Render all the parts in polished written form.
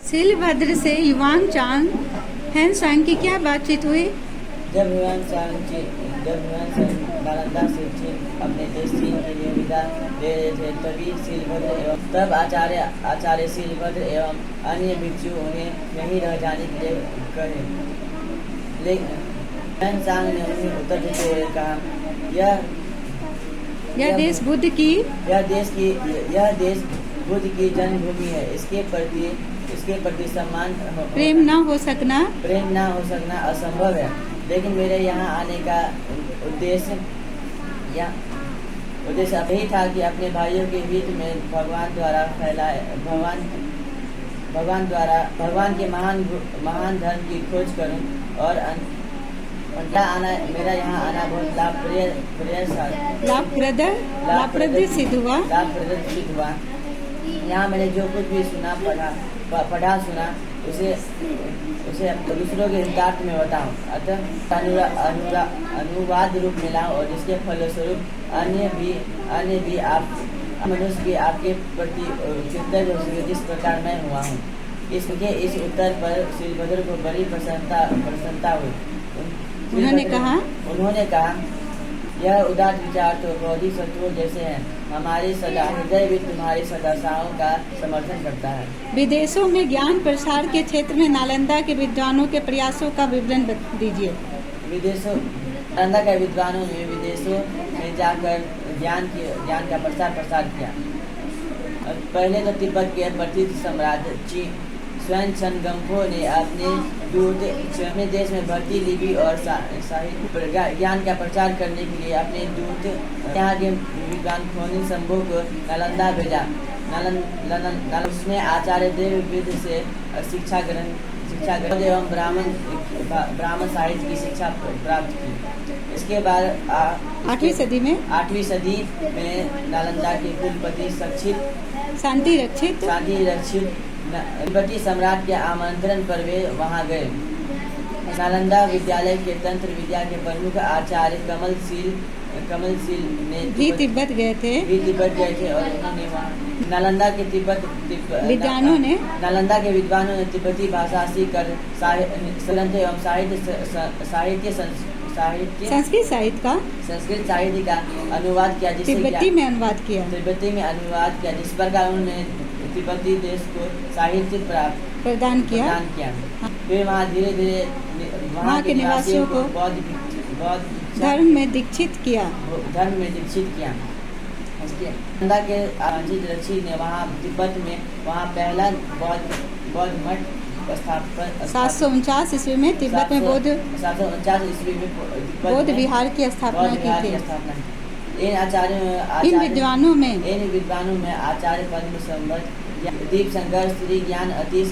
सिलभद्र से युवान चांग हैंसांग की क्या बातचीत हुई? जब युवान सांग नालंदा से चीन अपने देश चीन के लिए विदा ले रहे थे, तभी सिलभद्र एवं तब आचार्य सिलभद्र एवं अन्य भिक्षु उन्हें यहीं रह जाने के लिए कहे। लेकिन युवान सांग ने उन्हें उत्तर देते हुए कहा, यह देश बुद्ध की जन्मभूमि है। इसके प्रति सम्मान प्रेम न हो सकना असंभव है। लेकिन मेरे यहाँ आने का उद्देश्य यही था कि अपने भाइयों के हित में भगवान के महान धर्म की खोज करूं और मेरा यहाँ आना बहुत लाभप्रद सिद्ध हुआ। यहाँ मैंने जो कुछ भी पढ़ा सुना उसे दूसरों के हितार्थ में बताऊं, अतः अनुवाद रूप मिला और जिसके फलस्वरूप अन्य भी आप मनुष्य भी आपके प्रति कृतज्ञ हो सके जिस प्रकार मैं हुआ हूँ। इस उत्तर पर सिलभद्र को बड़ी प्रसन्नता हुई। उन्होंने कहा यह उदार विचार तो क्रोधी शत्रुओं जैसे हैं। हमारे सदा हृदय भी तुम्हारी सदाचारों का समर्थन करता है। विदेशों में ज्ञान प्रसार के क्षेत्र में नालंदा के विद्वानों के प्रयासों का विवरण दीजिए। नालंदा के विद्वानों ने विदेशों में जाकर ज्ञान का प्रसार किया। पहले तो तिब्बत के प्रसिद्ध सम्राट स्वयं छनगम्फो ने अपने दूत अपने देश में भर्ती लिपि और साहित्य ज्ञान का प्रचार करने के लिए अपने दूत यहाँ के विद्वान खोनी शंभू को नालंदा भेजा। उसने आचार्य देवविद से शिक्षा ग्रहण एवं ब्राह्मण साहित्य की शिक्षा प्राप्त की। इसके बाद 8वीं सदी में नालंदा के कुलपति शांति रक्षित तिब्बती सम्राट के आमंत्रण पर वे वहां गए। नालंदा विद्यालय के तंत्र विद्या के प्रमुख आचार्य कमलशील ने भी तिब्बत गए थे और उन्होंने वहाँ नालंदा के विद्वानों ने तिब्बती भाषा सीखकर ग्रंथ एवं संस्कृत साहित्य का अनुवाद किया, तिब्बती में अनुवाद किया, जिस प्रकार उन्होंने तिब्बती देश को साहित्य प्रदान किया। फिर वहाँ धीरे धीरे वहाँ के निवासियों को बौद्ध धर्म में दीक्षित किया। नालंदा के रक्षी ने वहाँ तिब्बत में पहला बौद्ध मठ 749 ईस्वी में तिब्बत में बौद्ध विहार की स्थापना की थी। इन विद्वानों में आचार्य पद्म संवत दीपशंकर श्री ज्ञान अतीश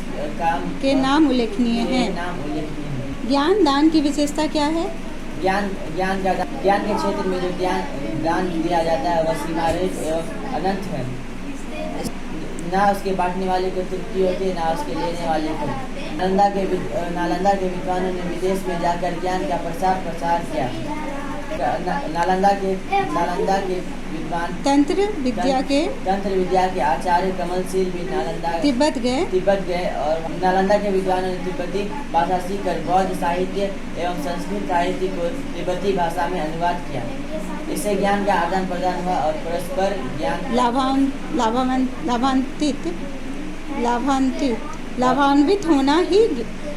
के नाम उल्लेखनीय हैं। ज्ञान दान की विशेषता क्या है? ज्ञान के क्षेत्र में जो दान दिया जाता है वह सीमारहित एवं अनंत है। ना उसके बांटने वाले को तृप्ति होती है, ना उसके लेने वाले को। नालंदा के विद्वानों ने विदेश में जाकर ज्ञान का प्रसार किया। नालंदा के विद्वान तंत्र विद्या के आचार्य कमलशील भी तिब्बत गए और नालंदा के विद्वानों ने तिब्बती भाषा सीखकर बौद्ध साहित्य एवं संस्कृत साहित्य को तिब्बती भाषा में अनुवाद किया। इससे ज्ञान का आदान प्रदान हुआ और परस्पर ज्ञान लाभान्वित होना ही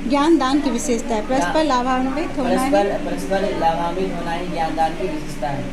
ज्ञान दान की विशेषता है। परस्पर लाभान्वित होना ही ज्ञान दान की विशेषता है।